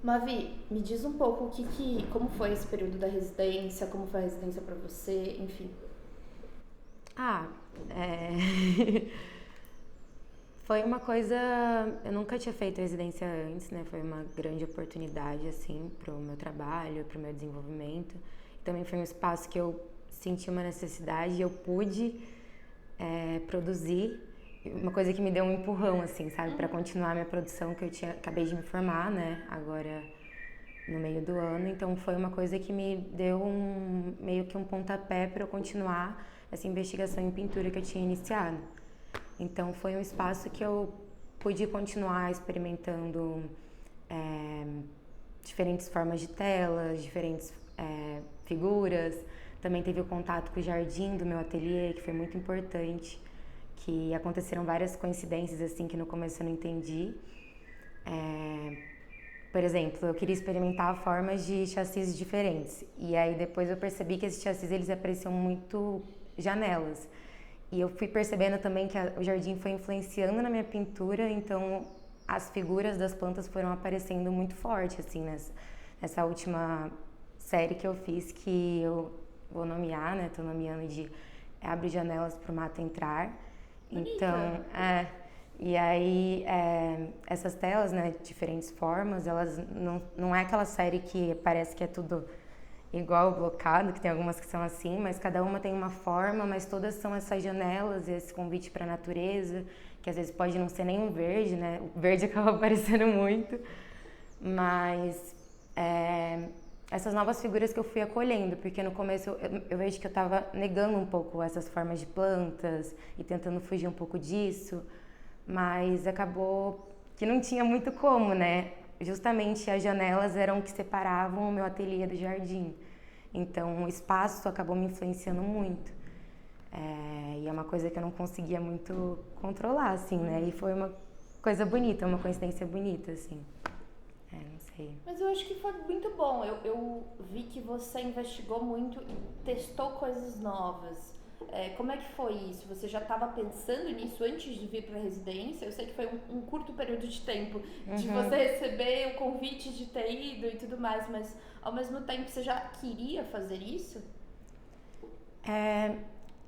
Mavi, me diz um pouco como foi esse período da residência, como foi a residência pra você, enfim. Ah, é... foi uma coisa. Eu nunca tinha feito residência antes, né? Foi uma grande oportunidade, assim, pro meu trabalho, pro meu desenvolvimento. Também foi um espaço que eu senti uma necessidade e eu pude produzir. Uma coisa que me deu um empurrão, assim, sabe? Pra continuar a minha produção, que acabei de me formar, né? Agora no meio do ano. Então foi uma coisa que me deu meio que um pontapé para eu continuar essa investigação em pintura que eu tinha iniciado. Então foi um espaço que eu pude continuar experimentando é, diferentes formas de telas, diferentes figuras. Também teve o contato com o jardim do meu ateliê, que foi muito importante, que aconteceram várias coincidências assim que no começo eu não entendi. Por exemplo, eu queria experimentar formas de chassis diferentes. E aí depois eu percebi que esses chassis eles apareciam muito janelas. E eu fui percebendo também que o jardim foi influenciando na minha pintura, então as figuras das plantas foram aparecendo muito forte, assim, nessa última série que eu fiz, que eu vou nomear, né? Tô nomeando de Abre Janelas pro Mato Entrar. Bonita. Então, e aí, essas telas, né, diferentes formas, elas não é aquela série que parece que é tudo igual, blocado, que tem algumas que são assim, mas cada uma tem uma forma, mas todas são essas janelas, esse convite para a natureza, que às vezes pode não ser nem um verde, né? O verde acaba aparecendo muito, mas essas novas figuras que eu fui acolhendo, porque no começo eu vejo que eu estava negando um pouco essas formas de plantas e tentando fugir um pouco disso, mas acabou que não tinha muito como, né? Justamente as janelas eram o que separavam o meu ateliê do jardim. Então o espaço acabou me influenciando muito. E é uma coisa que eu não conseguia muito controlar, assim, né? E foi uma coisa bonita, uma coincidência bonita, assim. Não sei. Mas eu acho que foi muito bom. Eu vi que você investigou muito e testou coisas novas. Como é que foi isso? Você já estava pensando nisso antes de vir para a residência? Eu sei que foi um curto período de tempo de você receber o convite de ter ido e tudo mais, mas ao mesmo tempo você já queria fazer isso?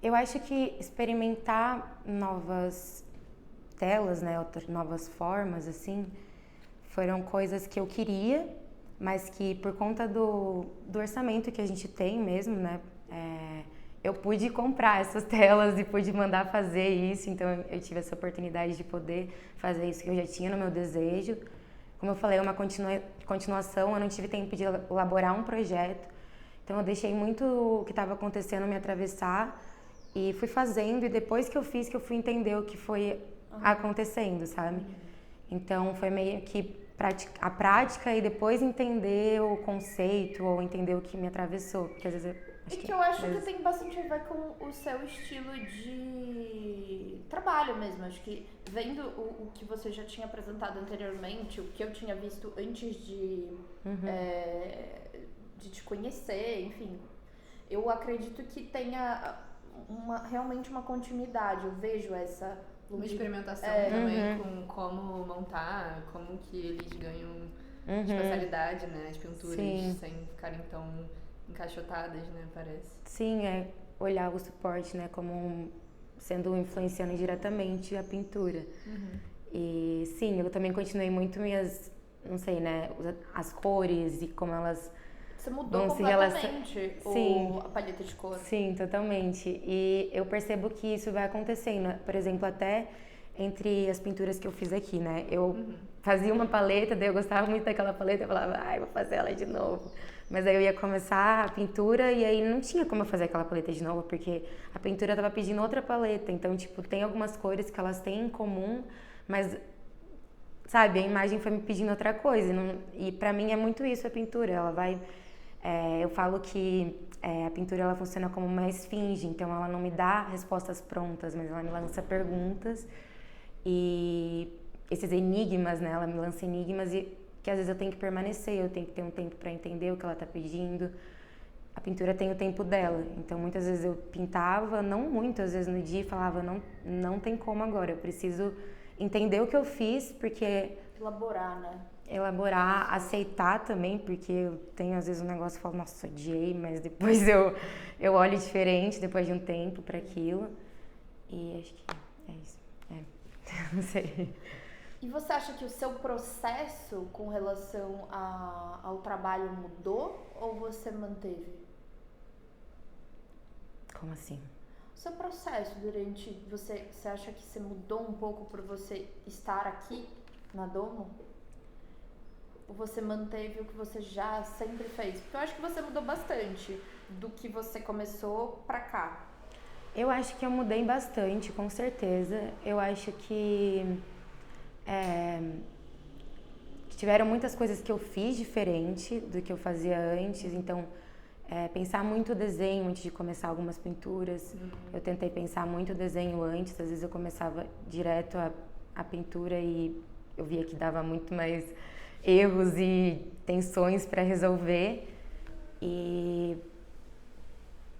Eu acho que experimentar novas telas, né, outras novas formas, assim, foram coisas que eu queria, mas que por conta do orçamento que a gente tem mesmo, né, eu pude comprar essas telas e pude mandar fazer isso, então eu tive essa oportunidade de poder fazer isso que eu já tinha no meu desejo. Como eu falei, é uma continuação, eu não tive tempo de elaborar um projeto, então eu deixei muito o que estava acontecendo me atravessar e fui fazendo, e depois que eu fiz que eu fui entender o que foi acontecendo, sabe? Então foi meio que a prática e depois entender o conceito ou entender o que me atravessou, porque às vezes E acho que que eu acho às que vezes, tem bastante a ver com o seu estilo de trabalho mesmo. Acho que vendo o que você já tinha apresentado anteriormente, o que eu tinha visto antes de te conhecer, enfim, eu acredito que tenha realmente uma continuidade. Eu vejo essa Uma experimentação também com como montar, como que eles ganham espacialidade, né? As pinturas sim, sem ficarem tão encaixotadas, né? Parece. sim, é olhar o suporte, né, como sendo influenciando diretamente a pintura. E sim, eu também continuei muito minhas, não sei, né, as cores e como elas você mudou vão se relacionar. completamente Sim, a paleta de cor. sim, totalmente. E eu percebo que isso vai acontecendo. Por exemplo, até entre as pinturas que eu fiz aqui, né? Eu fazia uma paleta, daí eu gostava muito daquela paleta, eu falava, ai, vou fazer ela de novo. Mas aí eu ia começar a pintura e aí não tinha como eu fazer aquela paleta de novo, porque a pintura estava pedindo outra paleta. Então, tipo, tem algumas cores que elas têm em comum, mas sabe, a imagem foi me pedindo outra coisa. E pra mim é muito isso a pintura. Ela vai. Eu falo que a pintura ela funciona como uma esfinge, então ela não me dá respostas prontas, mas ela me lança perguntas e esses enigmas, né? Ela me lança enigmas e que às vezes eu tenho que permanecer, eu tenho que ter um tempo para entender o que ela está pedindo. A pintura tem o tempo dela, então muitas vezes eu pintava, não muito, às vezes no dia e falava, não tem como agora, eu preciso entender o que eu fiz, porque elaborar, né? Elaborar, aceitar também, porque eu tenho às vezes um negócio e falo, nossa, odiei, mas depois eu olho diferente depois de um tempo para aquilo. E acho que é isso. Não sei. E você acha que o seu processo com relação ao trabalho mudou ou você manteve? Como assim? O seu processo durante... Você acha que você mudou um pouco por você estar aqui na Domo? Ou você manteve o que você já sempre fez? Porque eu acho que você mudou bastante do que você começou pra cá. Eu acho que eu mudei bastante, com certeza. Eu acho que tiveram muitas coisas que eu fiz diferente do que eu fazia antes. Então, pensar muito o desenho antes de começar algumas pinturas. Eu tentei pensar muito o desenho antes. Às vezes eu começava direto a pintura e eu via que dava muito mais erros e tensões para resolver. E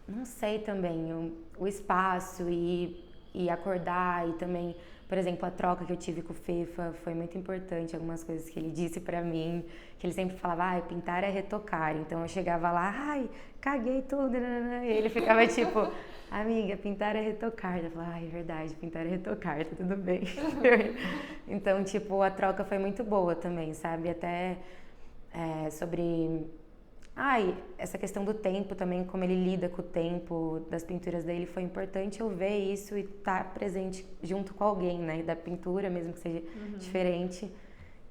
não sei também, o espaço e acordar e também, por exemplo, a troca que eu tive com o Fefa foi muito importante, algumas coisas que ele disse pra mim, que ele sempre falava, pintar é retocar, então eu chegava lá, caguei tudo, e ele ficava tipo, amiga, pintar é retocar, eu falava, é verdade, pintar é retocar, tá tudo bem. Então, tipo, a troca foi muito boa também, sabe, até sobre... essa questão do tempo também, como ele lida com o tempo das pinturas dele, foi importante eu ver isso e estar presente junto com alguém, né, da pintura, mesmo que seja diferente.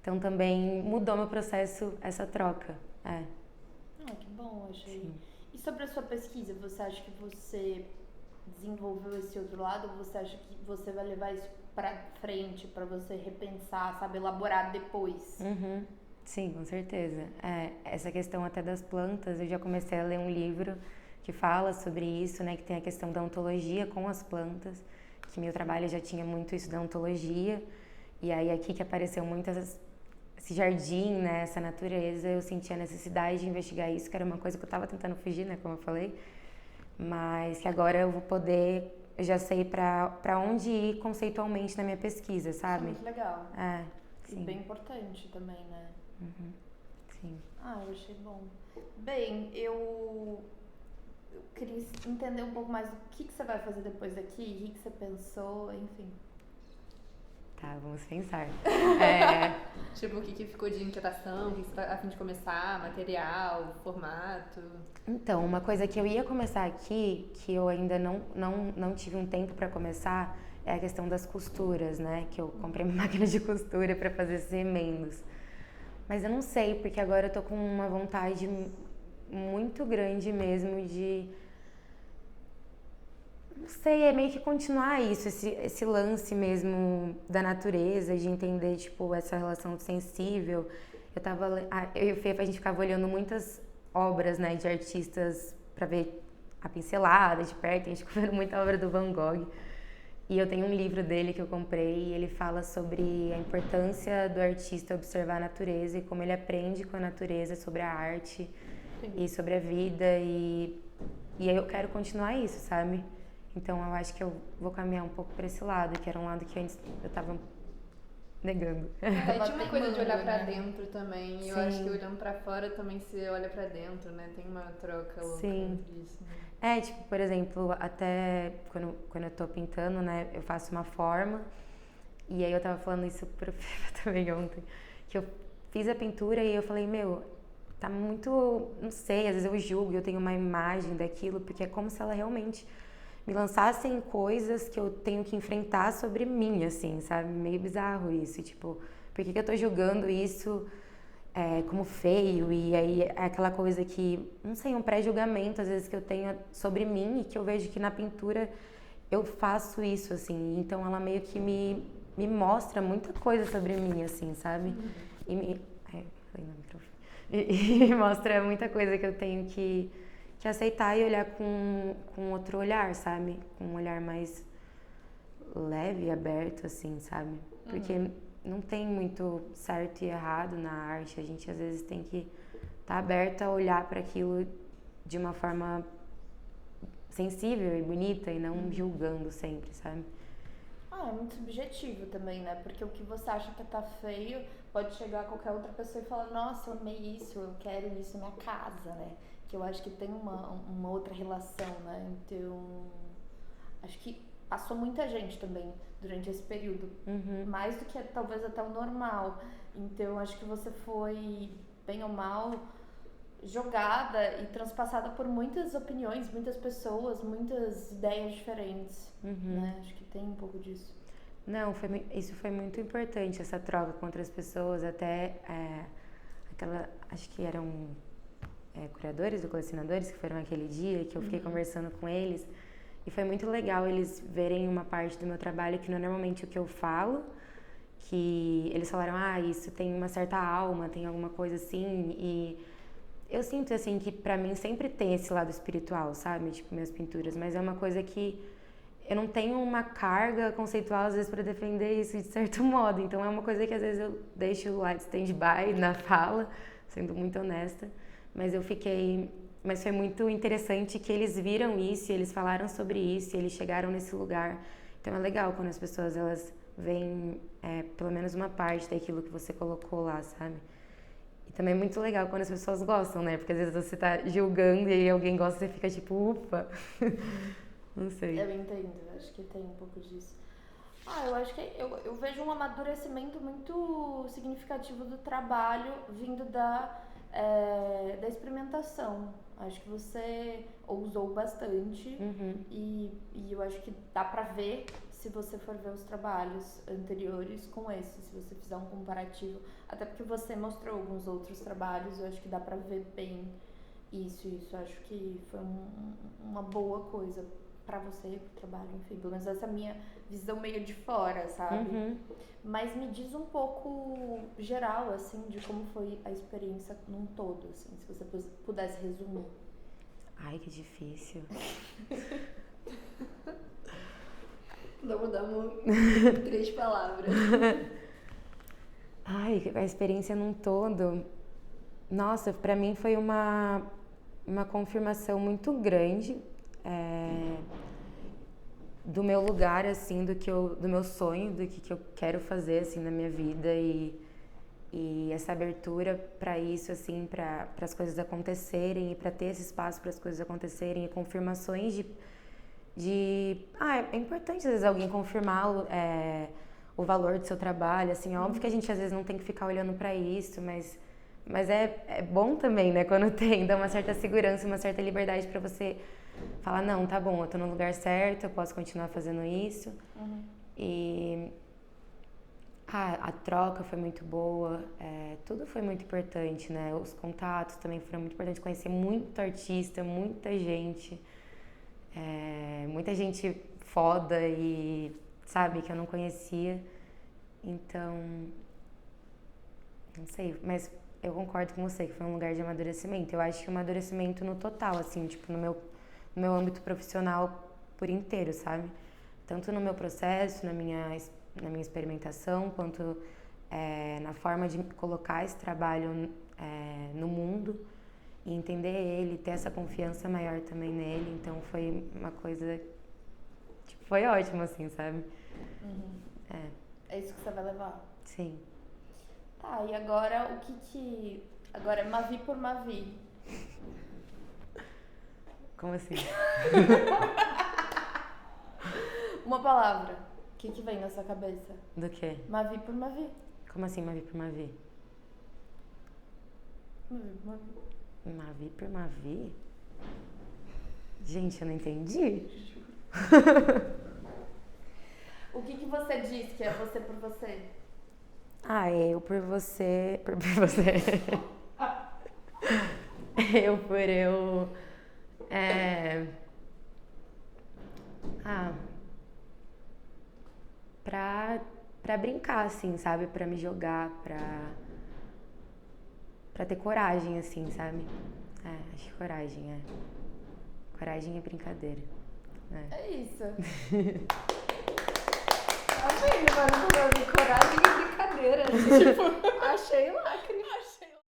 Então também mudou meu processo essa troca. Que bom, achei. Sim. E sobre a sua pesquisa, você acha que você desenvolveu esse outro lado ou você acha que você vai levar isso pra frente, pra você repensar, sabe, elaborar depois? Sim, com certeza. Essa questão até das plantas, eu já comecei a ler um livro que fala sobre isso, né, que tem a questão da ontologia com as plantas, que meu trabalho já tinha muito isso da ontologia, e aí aqui que apareceu muito esse jardim, né, essa natureza, eu senti a necessidade de investigar isso, que era uma coisa que eu estava tentando fugir, né, como eu falei, mas que agora eu vou poder, eu já sei para onde ir conceitualmente na minha pesquisa, sabe? Isso é muito legal. Sim. E bem importante também, né? Sim. Eu achei bom. Bem, eu queria entender um pouco mais o que você vai fazer depois daqui, o que você pensou, enfim. Tá, vamos pensar. Tipo, o que ficou de inquietação, o que você tá a fim de começar, material, formato? Então, uma coisa que eu ia começar aqui, que eu ainda não tive um tempo para começar, é a questão das costuras, né? Que eu comprei uma máquina de costura para fazer esses remendos. Mas eu não sei, porque agora eu tô com uma vontade muito grande mesmo de... Não sei, é meio que continuar isso, esse lance mesmo da natureza, de entender, tipo, essa relação sensível. Eu e o Fefa, a gente ficava olhando muitas obras, né, de artistas pra ver a pincelada de perto, a gente ficava vendo muita obra do Van Gogh. E eu tenho um livro dele que eu comprei e ele fala sobre a importância do artista observar a natureza e como ele aprende com a natureza sobre a arte e sobre a vida e aí eu quero continuar isso, sabe? Então eu acho que eu vou caminhar um pouco para esse lado, que era um lado que antes eu tava negando. Tinha uma coisa de olhar pra dentro também, e eu acho que Sim. olhando pra fora também se olha pra dentro, né? Tem uma troca louca entre isso, né? Tipo, por exemplo, até quando eu tô pintando, né, eu faço uma forma, e aí eu tava falando isso pro Fefa também ontem, que eu fiz a pintura e eu falei, tá muito, não sei, às vezes eu julgo, eu tenho uma imagem daquilo, porque é como se ela realmente me lançasse em coisas que eu tenho que enfrentar sobre mim, assim, sabe? Meio bizarro isso, tipo, por que eu tô julgando isso como feio? E aí é aquela coisa que, não sei, um pré-julgamento às vezes que eu tenho sobre mim e que eu vejo que na pintura eu faço isso, assim. Então ela meio que me mostra muita coisa sobre mim, assim, sabe? E me mostra muita coisa que eu tenho que aceitar e olhar com outro olhar, sabe? Com um olhar mais leve e aberto, assim, sabe? Porque não tem muito certo e errado na arte. A gente, às vezes, tem que estar aberto a olhar para aquilo de uma forma sensível e bonita e não julgando sempre, sabe? É muito subjetivo também, né? Porque o que você acha que tá feio pode chegar a qualquer outra pessoa e falar, nossa, eu amei isso, eu quero isso na minha casa, né? Que eu acho que tem uma outra relação, né? Então, acho que passou muita gente também durante esse período. Mais do que talvez até o normal. Então, acho que você foi, bem ou mal, jogada e transpassada por muitas opiniões, muitas pessoas, muitas ideias diferentes, né? Acho que tem um pouco disso. Não, isso foi muito importante, essa troca com outras pessoas, até acho que eram curadores ou colecionadores que foram aquele dia, que eu fiquei conversando com eles, e foi muito legal eles verem uma parte do meu trabalho que não é normalmente o que eu falo, que eles falaram, isso tem uma certa alma, tem alguma coisa assim, e eu sinto, assim, que pra mim sempre tem esse lado espiritual, sabe? Tipo, minhas pinturas, mas é uma coisa que eu não tenho uma carga conceitual, às vezes, pra defender isso de certo modo. Então, é uma coisa que, às vezes, eu deixo lá de stand-by na fala, sendo muito honesta. Mas foi muito interessante que eles viram isso, eles falaram sobre isso, e eles chegaram nesse lugar. Então, é legal quando as pessoas, elas veem pelo menos uma parte daquilo que você colocou lá, sabe? E também é muito legal quando as pessoas gostam, né? Porque às vezes você tá julgando e aí alguém gosta e você fica tipo, ufa. Não sei. Eu entendo, acho que tem um pouco disso. Eu acho que eu vejo um amadurecimento muito significativo do trabalho vindo da experimentação. Acho que você ousou bastante e eu acho que dá pra ver se você for ver os trabalhos anteriores com esse, se você fizer um comparativo. Até porque você mostrou alguns outros trabalhos, eu acho que dá pra ver bem isso. Acho que foi uma boa coisa pra você, pro trabalho, enfim. Pelo menos essa é a minha visão meio de fora, sabe? Mas me diz um pouco geral, assim, de como foi a experiência num todo, assim, se você pudesse resumir. Ai, que difícil. Vamos dar 3 palavras. Ai, a experiência num todo... Nossa, pra mim foi uma confirmação muito grande do meu lugar, assim, do meu sonho, do que eu quero fazer, assim, na minha vida e essa abertura para isso, assim, para as coisas acontecerem e para ter esse espaço para as coisas acontecerem e confirmações é importante, às vezes, alguém confirmar o valor do seu trabalho, assim, óbvio que a gente, às vezes, não tem que ficar olhando para isso, mas é bom também, né, quando tem, dá uma certa segurança, uma certa liberdade para você falar, não, tá bom, eu tô no lugar certo, eu posso continuar fazendo isso. E a troca foi muito boa, tudo foi muito importante, né, os contatos também foram muito importantes, conhecer muito artista, muita gente foda e, sabe, que eu não conhecia, então, não sei, mas eu concordo com você que foi um lugar de amadurecimento. Eu acho que um amadurecimento no total, assim, tipo, no meu âmbito profissional por inteiro, sabe? Tanto no meu processo, na minha experimentação, quanto na forma de colocar esse trabalho no mundo e entender ele, ter essa confiança maior também nele. Então, foi uma coisa... Tipo, foi ótimo, assim, sabe? É isso que você vai levar? Sim. Tá, e agora agora é Mavi por Mavi. Como assim? Uma palavra. O que vem na sua cabeça? Do quê? Mavi por Mavi. Como assim, Mavi por Mavi? Mavi por Mavi? Gente, eu não entendi. O que você diz que é você por você? Eu por você... Por você... eu por eu... Pra brincar, assim, sabe? Pra me jogar, pra ter coragem, assim, sabe? Acho que coragem, Coragem e brincadeira. É isso. Amei, mano, coragem e brincadeira. Tipo, achei lacre.